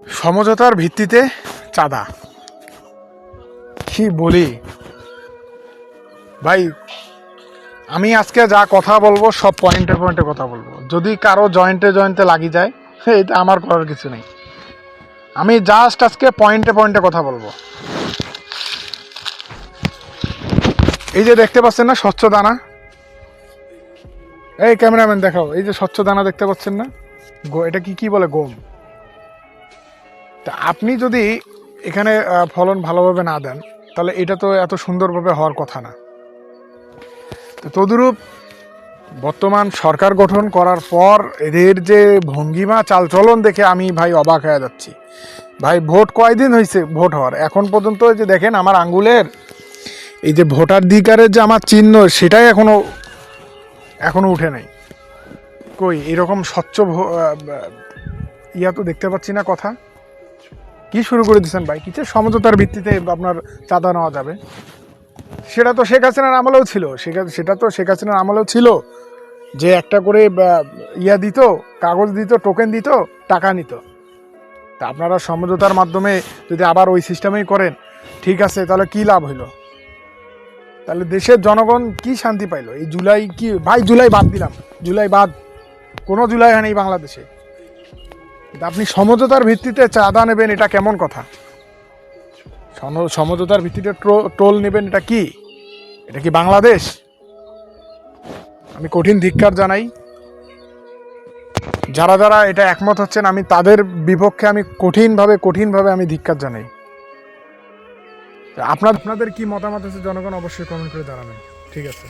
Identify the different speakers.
Speaker 1: সমঝোতার ভিত্তিতে চাঁদা, কি বলি ভাই। আমি আজকে যা কথা বলবো সব পয়েন্টে পয়েন্টে কথা বলবো। যদি কারো জয়েন্টে জয়েন্টে লাগি যায়, এটা আমার করার কিছু নেই। আমি জাস্ট আজকে পয়েন্টে পয়েন্টে কথা বলবো। এই যে দেখতে পাচ্ছেন না স্বচ্ছ দানা, এই ক্যামেরাম্যান দেখাও, এই যে স্বচ্ছ দানা দেখতে পাচ্ছেন না, এটা কি বলে, গম। তা আপনি যদি এখানে ফলন ভালোভাবে না দেন, তাহলে এটা তো এত সুন্দরভাবে হওয়ার কথা না। তো তদুরূপ বর্তমান সরকার গঠন করার পর এদের যে ভঙ্গিমা চালচলন দেখে আমি ভাই অবাক হয়ে যাচ্ছি। ভাই ভোট কয়দিন হয়েছে ভোট হওয়ার, এখন পর্যন্ত যে দেখেন আমার আঙ্গুলের এই যে ভোটাধিকারের যে আমার চিহ্ন, সেটাই এখনো উঠে নাই। কই এরকম স্বচ্ছ ইয়া তো দেখতে পাচ্ছি না। কথা কি শুরু করে দিচ্ছেন ভাই? কিছু সমঝোতার ভিত্তিতে আপনার চাঁদা নেওয়া যাবে, সেটা তো শেখ হাসিনার আমলেও ছিল। সেটা তো শেখ হাসিনার আমলেও ছিল যে একটা করে ইয়া দিত, কাগজ দিত, টোকেন দিত, টাকা নিত। তা আপনারা সমঝোতার মাধ্যমে যদি আবার ওই সিস্টেমেই করেন, ঠিক আছে, তাহলে কি লাভ হইলো? তাহলে দেশের জনগণ কি শান্তি পাইলো? এই জুলাই কি ভাই, জুলাই বাদ দিলাম, জুলাই বাদ, কোনো জুলাই হয় এই বাংলাদেশে। কিন্তু আপনি সমঝোতার ভিত্তিতে চাঁদা নেবেন, এটা কেমন কথা? সমঝোতার ভিত্তিতে টোল নেবেন, এটা কি? এটা কি বাংলাদেশ? আমি কঠিন ধিক্কার জানাই। যারা যারা এটা একমত হচ্ছেন, আমি তাদের বিপক্ষে আমি কঠিনভাবে আমি ধিক্কার জানাই। আপনাদের কি মতামত আছে জনগণ অবশ্যই কমেন্ট করে জানাবেন। ঠিক আছে।